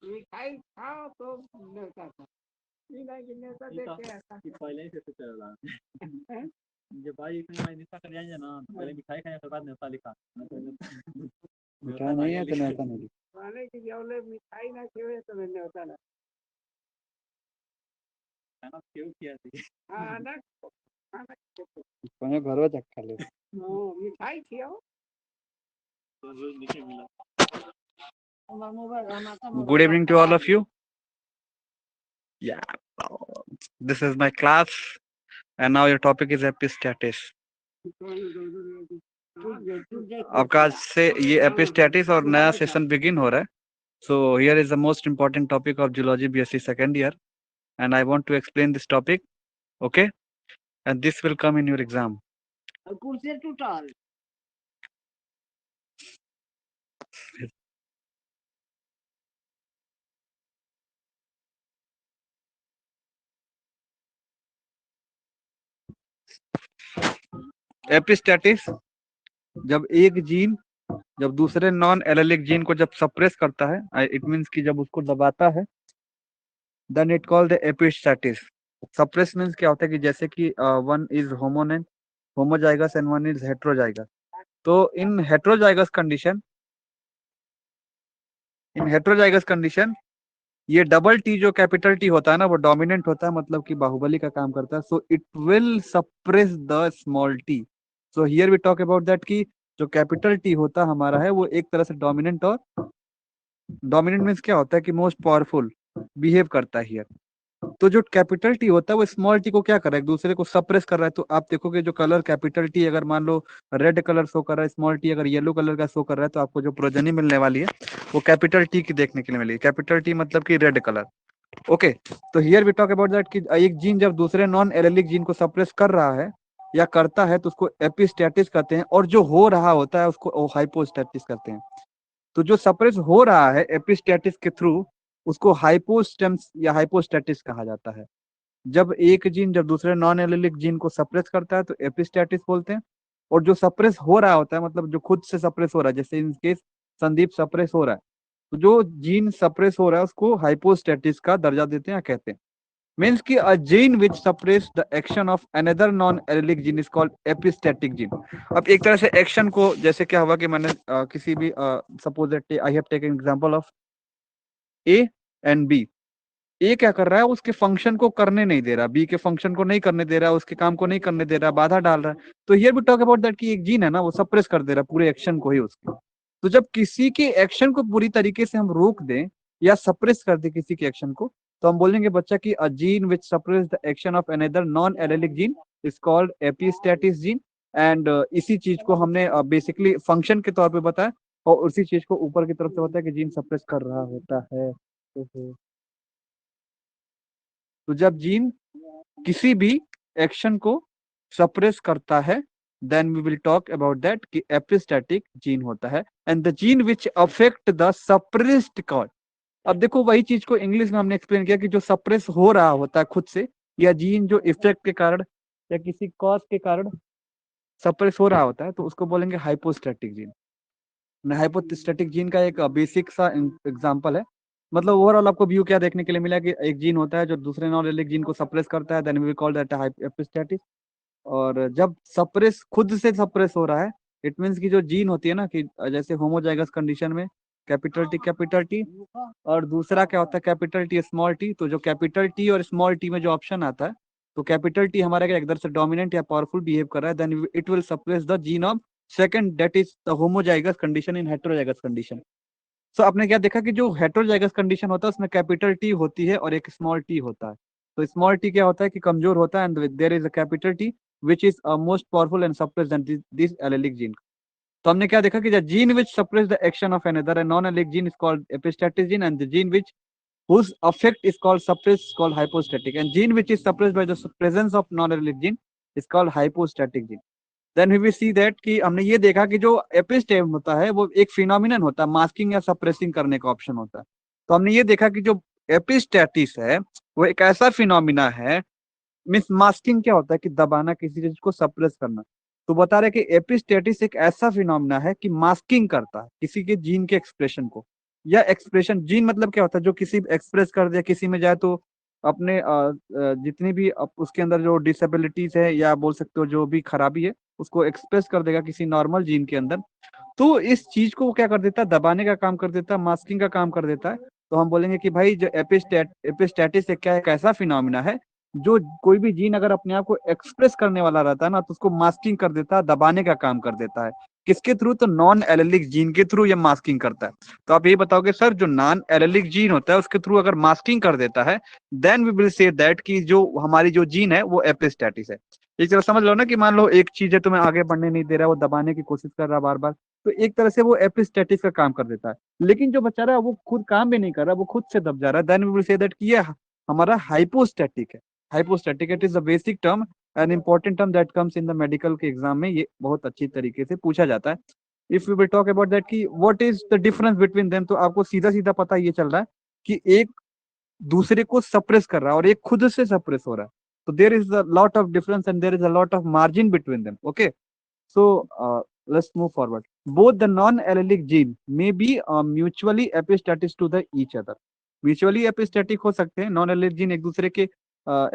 मिठाई खाओ तो न्योता था, नहीं कि न्योता देख के ऐसा पहले ही से तो चल रहा है जब भाई इतने भाई निशा कर जाएंगे ना तो पहले मिठाई खाने के बाद न्योता लिखा मिठाई नहीं है तो न्योता नहीं खाने की जौले मिठाई ना खेवे तो मैं न्योता ना खाना क्यों किया थी खाना खाना कोने घर में चक्का ले मिठाई खियाओ रोज नीचे मिला Good evening to all of you. Yeah, this is my class, and now your topic is epistatis. आपका आज से ये epistatis और नया सेशन बिगिन हो रहा है. So here is the most important topic of Geology BSc second year, and I want to explain this topic. Okay, and this will come in your exam. एपिस्टैटिस जब एक जीन जब दूसरे non allelic gene को जब suppress करता है, it means कि जब उसको दबाता है, then it called the epistasis. Suppress means क्या होता है कि जैसे कि one is homozygous and one is heterozygous. तो इन हेट्रोजाइगस कंडीशन ये डबल टी जो कैपिटल टी होता है ना वो डोमिनेंट होता है, मतलब कि बाहुबली का काम करता है. So it will suppress the small T. So here we talk about that कि जो कैपिटल टी होता हमारा है वो एक तरह से डोमिनेंट, और डोमिनेंट मीन्स क्या होता है कि मोस्ट पावरफुल बिहेव करता है हियर. तो जो कैपिटल टी होता है वो स्मॉल टी को क्या कर रहा है, एक दूसरे को सप्रेस कर रहा है. तो आप देखोगे जो कलर कैपिटल टी अगर मान लो रेड कलर शो कर रहा है, स्मॉल टी अगर येलो कलर का शो कर रहा है, तो आपको जो प्रोजनी मिलने वाली है वो कैपिटल टी की देखने के लिए मिलेगी. कैपिटल टी मतलब कि रेड कलर. ओके, तो here we talk about that कि एक जीन जब दूसरे नॉन एलेलिक जीन को सप्रेस कर रहा है या करता है तो उसको एपिस्टैटिस कहते हैं, और जो हो रहा होता है उसको हाइपोस्टैटिस कहते हैं. तो जो सप्रेस हो रहा है एपिस्टैटिस के थ्रू उसको हाइपोस्टेम्स या हाइपोस्टैटिस कहा जाता है. जब एक जीन जब दूसरे नॉन एलेलिक जीन को सप्रेस करता है तो एपिस्टैटिस बोलते हैं, और जो सप्रेस हो रहा होता है मतलब जो खुद से सप्रेस हो रहा है, जैसे इन केस संदीप सप्रेस हो रहा है, तो जो जीन सप्रेस हो रहा है उसको हाइपोस्टैटिस का दर्जा देते हैं या कहते हैं. मीन्स कि a gene which suppress the action of another non allelic gene is called epistatic gene. अब एक तरह से एक्शन को, जैसे क्या हुआ कि मैंने किसी भी suppose I have taken example of A and B. A क्या कर रहा है, उसके फंक्शन को करने नहीं दे रहा, बी के फंक्शन को नहीं करने दे रहा, उसके काम को नहीं करने दे रहा, बाधा डाल रहा है. तो here we talk about that कि एक जीन है ना वो सप्रेस कर दे रहा है पूरे एक्शन को ही उसके. तो जब किसी के एक्शन को पूरी तरीके से हम रोक दें या सप्रेस कर दें किसी के एक्शन को, तो हम बोलेंगे बच्चा कि a gene which suppress the action of another non allelic gene is called epistasis gene. And इसी चीज को हमने बेसिकली फंक्शन के तौर पे बताया, और उसी चीज को ऊपर की तरफ से बताया कि जीन सप्रेस कर रहा होता है. तो जब जीन किसी भी एक्शन को सप्रेस करता है then we will talk about that कि एपिस्टैटिक जीन होता है. And the gene which affect the suppressed cause. अब देखो वही चीज को इंग्लिश में हमने एक्सप्लेन किया कि जो सप्रेस हो रहा होता है खुद से, या जीन जो इफेक्ट के कारण या किसी कॉज के कारण सप्रेस हो रहा होता है, तो उसको बोलेंगे हाइपोस्टैटिक जीन. हाइपोस्टैटिक जीन का एक बेसिक सा एग्जांपल है. मतलब ओवरऑल आपको व्यू क्या देखने के लिए मिला कि एक जीन होता है जो दूसरे नॉन एलेलिक जीन को सप्रेस करता है, देन वी कॉल दैट एपिस्टैटिस. और जब सप्रेस खुद से सप्रेस हो रहा है, इट मींस कि जो जीन होती है ना कि जैसे होमोजाइगस कंडीशन में कैपिटल टी, और दूसरा क्या होता है कैपिटल टी स्मॉल टी. तो जो कैपिटल टी और स्मॉल टी में जो ऑप्शन आता है, तो कैपिटल टी हमारा क्या इधर से डोमिनेंट या पावरफुल बिहेव कर रहा है, then it will suppress the gene of second, that is the homozygous condition in heterozygous condition. So आपने क्या देखा कि जो हेटेरोजाइगस कंडीशन होता है उसमें कैपिटल टी होती है और एक स्मॉल टी होता है. तो स्मॉल टी क्या होता है कि कमजोर होता है, and there is a capital T which is most powerful and suppress than this allelic gene. तो हमने क्या देखा कि the gene which suppress the action of another a non-allelic gene is called epistatic gene, and the gene which whose effect is called suppress is called hypostatic, and gene which is suppressed by the presence of non-allelic gene is called hypostatic gene. Then we will see that कि हमने ये देखा कि जो एपिस्टेम होता है वो एक फिनोमिनन होता है, मास्किंग या सप्रेसिंग करने का ऑप्शन होता है. तो हमने ये देखा कि जो एपिस्टैटिस है वो एक ऐसा फिनोमिना है, मीन्स मास्किंग क्या होता है कि दबाना, किसी चीज को सप्रेस करना. तो बता रहे कि एपिस्टेटिस एक ऐसा फिनोमिना है कि मास्किंग करता है किसी के जीन के एक्सप्रेशन को, या एक्सप्रेशन जीन मतलब क्या होता है, जो किसी एक्सप्रेस कर दे किसी में जाए तो अपने जितनी भी उसके अंदर जो डिसेबिलिटीज है या बोल सकते हो जो भी खराबी है उसको एक्सप्रेस कर देगा किसी नॉर्मल जीन के अंदर। तो इस चीज को वो क्या कर देता है, दबाने का काम कर देता है, मास्किंग का काम कर देता है। तो हम बोलेंगे कि भाई जो एपिस्टेटिस है क्या, एक ऐसा फिनोमिना है जो कोई भी जीन अगर अपने आप को एक्सप्रेस करने वाला रहता है ना तो उसको मास्किंग कर देता है, दबाने का काम कर देता है। किसके थ्रू, तो नॉन एलेलिक जीन के थ्रू ये मास्किंग करता है। तो आप ये बताओगे सर जो नॉन एलेलिक जीन होता है उसके थ्रू अगर मास्किंग कर देता है then we will say that कि जो हमारी जो जीन है वो एपिस्टेटिस है। एक तरह समझ लो ना कि मान लो एक चीज है तुम्हें आगे बढ़ने नहीं दे रहा है, वो दबाने की कोशिश कर रहा है बार बार, तो एक तरह से वो एपिस्टेटिस का काम कर देता है। लेकिन जो बेचारा वो खुद काम भी नहीं कर रहा, वो खुद से दब जा रहा है, then we will say that कि ये हमारा हाइपोस्टैटिक है। Hypostatic, it is the basic term, an important term that comes in the medical के एग्जाम में, ये बहुत अच्छी तरीके से पूछा जाता है। If we will talk about that कि what is the difference between them, तो आपको सीधा सीधा पता ये चल रहा है कि एक दूसरे को सप्रेस कर रहा है और एक खुद से सप्रेस हो रहा है। तो there is a lot of difference and there is a lot of margin between them. Okay, so let's move forward. Both the non-allelic gene may be mutually epistatic to the each other. Mutually epistatic हो सकते हैं non-allelic gene, एक दूसरे के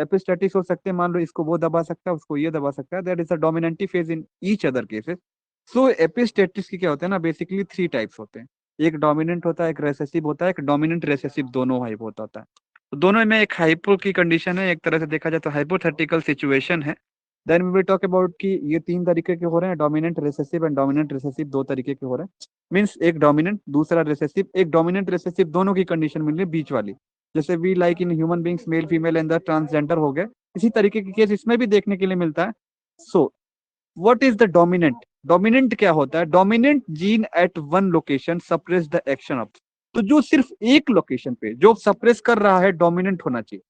epistatic हो सकते हैं। मान लो इसको वो दबा सकता है, उसको ये दबा सकता है। That is a dominant phase in each other cases. So epistatic के क्या होते हैं ना, बेसिकली 3 टाइप्स होते हैं। एक डोमिनेंट होता है, एक रेसेसिव होता है, एक डोमिनेंट रेसेसिव दोनों हाइप होता है। तो दोनों में एक हाइपो की कंडीशन है, एक तरह से देखा जाए तो हाइपोथेटिकल सिचुएशन है। Then we will talk about कि ये 3 तरीके के हो रहे हैं, dominant recessive and dominant recessive 2 तरीके के हो रहे हैं। मींस एक डोमिनेंट दूसरा रेसेसिव, एक डोमिनेंट रेसेसिव दोनों की कंडीशन मिल रही है बीच वाली, जैसे we like in human beings male female and the transgender हो गए, इसी तरीके के केस इसमें भी देखने के लिए मिलता है। So what is the dominant, dominant क्या होता है, dominant gene at one location suppress the action of, तो जो सिर्फ एक लोकेशन पे जो सप्रेस कर रहा है डोमिनेंट होना चाहिए।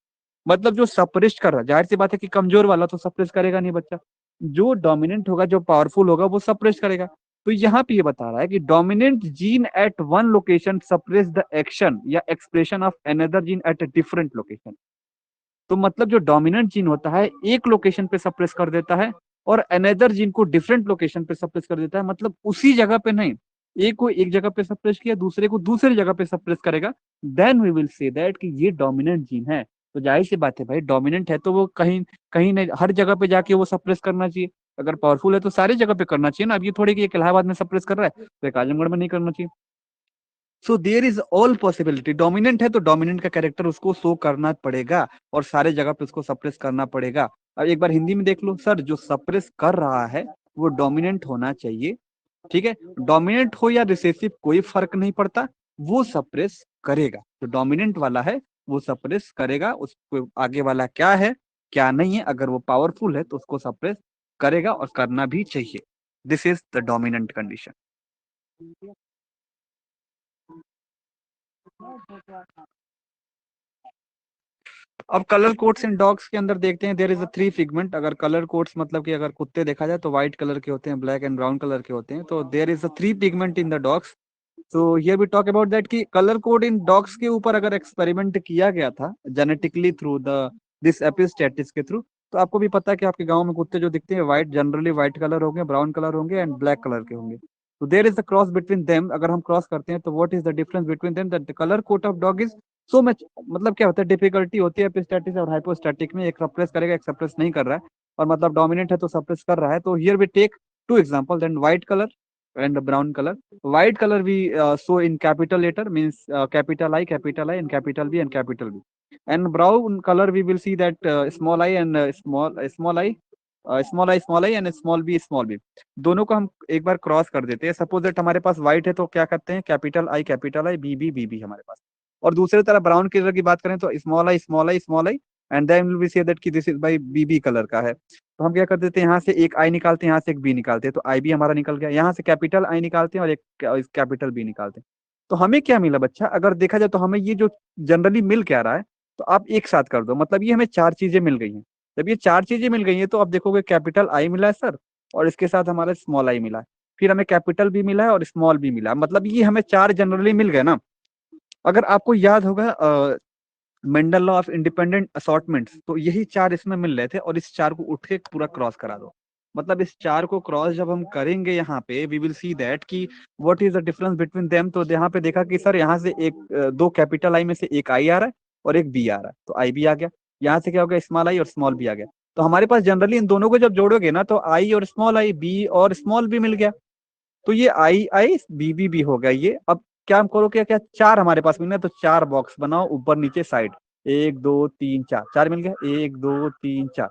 मतलब जो सप्रेस कर रहा है, जाहिर सी बात है कि कमजोर वाला तो सप्रेस करेगा नहीं बच्चा, जो डोमिनेंट होगा जो पावरफुल होगा वो सप्रेस करेगा। तो यहाँ पे ये बता रहा है कि dominant gene at one location suppress the action या expression of another gene at a different location. तो मतलब जो डोमिनेंट जीन होता है एक लोकेशन पे सप्रेस कर देता है और अनदर जीन को डिफरेंट लोकेशन पे सप्रेस कर देता है, मतलब उसी जगह पे नहीं, एक को एक जगह पे सप्रेस किया दूसरे को दूसरी जगह पे सप्रेस करेगा, then we will say that कि ये डोमिनेंट जीन है। तो जाहिर सी बात है भाई, डोमिनेंट है तो वो कहीं कहीं नहीं, हर जगह पे जाके वो सप्रेस करना चाहिए। अगर पावरफुल है तो सारी जगह पे करना चाहिए ना। अब ये थोड़ी कि एक इलाहाबाद में सप्रेस कर रहा है तो एक आजमगढ़ में नहीं करना चाहिए। So there is all possibility, dominant है तो डोमिनेंट का कैरेक्टर उसको शो करना पड़ेगा और सारे जगह पे उसको सप्रेस करना पड़ेगा। अब एक बार हिंदी में देख लो सर, जो सप्रेस कर रहा है वो डोमिनेंट होना चाहिए, ठीक है। डोमिनेंट हो या रिसेसिव कोई फर्क नहीं पड़ता, वो सप्रेस करेगा। जो डोमिनेंट वाला है वो सप्रेस करेगा, उसको आगे वाला क्या है क्या नहीं है, अगर वो पावरफुल है तो उसको सप्रेस करेगा और करना भी चाहिए। This is the dominant condition. अब कलर कोड्स इन डॉग्स के अंदर देखते हैं, देयर इज अ 3 फिगमेंट। अगर कलर कोड्स मतलब कि अगर कुत्ते देखा जाए तो व्हाइट कलर के होते हैं, ब्लैक एंड ब्राउन कलर के होते हैं। तो there is a 3 pigment in the dogs. So here we talk about that कि कलर कोड इन डॉग्स के ऊपर अगर एक्सपेरिमेंट किया गया था genetically through the this epistasis के थ्रू, तो आपको भी पता है कि आपके गांव में कुत्ते जो दिखते हैं व्हाइट, जनरली व्हाइट कलर होंगे, ब्राउन कलर होंगे एंड ब्लैक कलर के होंगे। तो there is a cross between them. अगर हम क्रॉस करते हैं तो what is the difference between them, that the colour code of dog is so much, मतलब क्या होता है, डिफिकल्टी होती है एपिस्टेटिस और हाइपोस्टैटिक में, एक सप्रेस करेगा एक सप्रेस नहीं कर रहा है, और मतलब डोमिनेंट है तो सप्रेस कर रहा है। तो here we take 2 example, then white colour and brown color. White color we show in capital letter, means capital I and capital B and capital B. And brown color we will see that small I and small I, small I and small b दोनों को हम एक बार cross कर देते हैं। Suppose that हमारे पास white है तो क्या करते हैं, कैपिटल आई बी बी हमारे पास। और दूसरी तरफ ब्राउन कलर की बात करें तो small I and then we say that कि this is by BB colour का है। तो हम क्या कर देते हैं, यहाँ से एक आई निकालते हैं, यहाँ से एक बी निकालते हैं, तो आई बी हमारा निकल गया। यहाँ से कैपिटल आई निकालते हैं और एक कैपिटल बी निकालते हैं। तो हमें क्या मिला बच्चा, अगर देखा जाए तो हमें ये जो जनरली मिल क्या रहा है, तो आप एक साथ कर दो, मतलब ये हमें 4 चीजें मिल गई हैं। जब ये 4 चीजें मिल गई हैं तो आप देखोगे कैपिटल आई मिला है सर, और इसके साथ हमारा स्मॉल आई मिला है, फिर हमें कैपिटल बी मिला है और स्मॉल बी मिला है, मतलब ये हमें 4 जनरली मिल गए ना। अगर आपको याद होगा मेंडल लॉ ऑफ इंडिपेंडेंट असॉर्टमेंट्स, तो यही 4 इसमें मिल रहे थे और इस 4 को उठ के पूरा क्रॉस करा दो। मतलब इस 4 को क्रॉस जब हम करेंगे यहाँ पे वी विल सी दैट कि what is the difference between them. तो यहाँ पे देखा कि सर यहाँ से दो कैपिटल आई में से एक आई आ रहा है और एक बी आ रहा है, तो आई बी आ गया। यहाँ से क्या हो गया, स्मॉल आई और स्मॉल बी आ गया। तो हमारे पास जनरली इन दोनों को जब जोड़ोगे ना तो आई और स्मॉल आई, बी और स्मॉल बी मिल गया। तो ये आई आई बी हो गया ये। अब क्या हम करो, क्या क्या 4 हमारे पास मिल गया, तो 4 बॉक्स बनाओ ऊपर नीचे साइड, 1 2 3 4, 4 मिल गया, 1 2 3 4।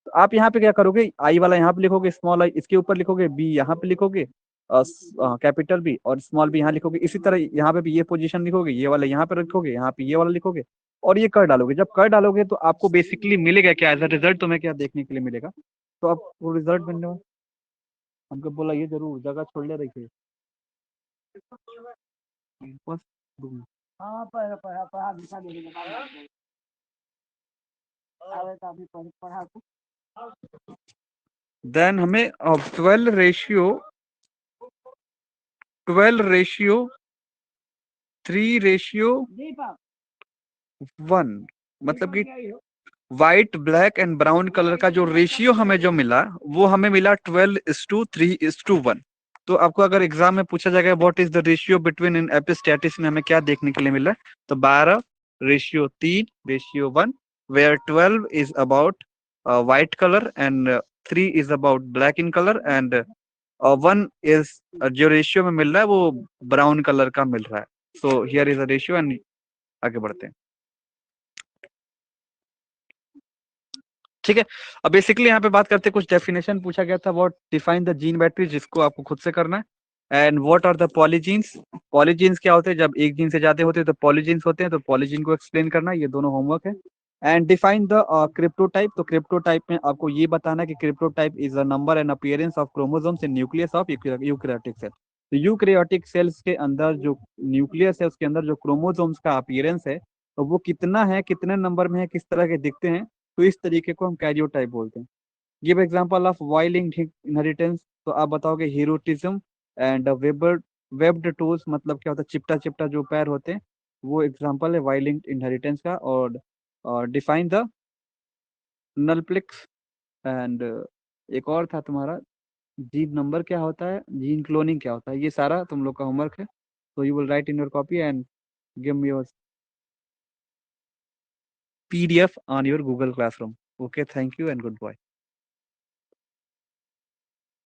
तो आप यहाँ पे क्या करोगे, आई वाला यहाँ पे लिखोगे, स्मॉल आई इसके ऊपर लिखोगे, बी यहाँ पे लिखोगे, कैपिटल बी, और स्मॉल बी यहाँ लिखोगे। इसी तरह यहाँ पे भी ये पोजीशन लिखोगे, ये वाला यहाँ पे रखोगे, यहाँ पे ये वाला लिखोगे और ये कर डालोगे। जब कर डालोगे तो आपको बेसिकली मिलेगा क्या, एज अ रिजल्ट तुम्हें क्या देखने के लिए मिलेगा। तो आपको रिजल्ट मिलने वाला, हमको बोला ये जरूर जगह छोड़ ले रही बस। हाँ पढ़ा लिखा नहीं लगा आवे तो अभी पढ़ा को देन हमें 12 रेशियो 3:1, मतलब कि white black and brown colour का जो रेशियो हमें जो मिला वो हमें मिला 12:3:1। तो आपको अगर एग्जाम में पूछा जाएगा what is the ratio between in epistasis में हमें क्या देखने के लिए मिला, तो 12:3:1, where 12 is about white colour and 3 is about black in colour and 1 is जो रेशियो में मिल रहा है वो ब्राउन कलर का मिल रहा है। So here is a ratio and आगे बढ़ते हैं। ठीक है, अब बेसिकली यहाँ पे बात करते हैं, कुछ डेफिनेशन पूछा गया था, what define the gene battery, जिसको आपको खुद से करना है। And what are the polygenes, polygenes क्या होते हैं, जब एक जीन से ज्यादा होते हैं तो पॉलीजीन्स होते हैं, तो पॉलीजीन को एक्सप्लेन करना, ये दोनों होमवर्क है। एंड डिफाइन द क्रिप्टोटाइप, तो क्रिप्टोटाइप में आपको ये बताना है कि karyotype is a number and appearance of chromosomes in nucleus of eukaryotic cell. तो यूकैरियोटिक सेल्स के अंदर जो न्यूक्लियस है उसके अंदर जो क्रोमोसोम्स का अपीयरेंस है तो वो कितना है, कितने नंबर में है, किस तरह के दिखते हैं, तो इस तरीके को हम कैरियोटाइप बोलते हैं। Give example of Y linked inheritance, तो आप बताओगे हीरोटिज्म एंड वेब्ड टूल्स, मतलब क्या होता है, चिपटा चिपटा जो पैर होते हैं, वो एग्जांपल है वाई लिंक्ड इनहेरिटेंस का। और डिफाइन द नलप्लेक्स एंड एक और था तुम्हारा जीन नंबर क्या होता है, जीन क्लोनिंग क्या होता है, ये सारा तुम लोग का होमवर्क है। तो you will write in your copy and give me your PDF on your Google Classroom. Okay, thank you and goodbye.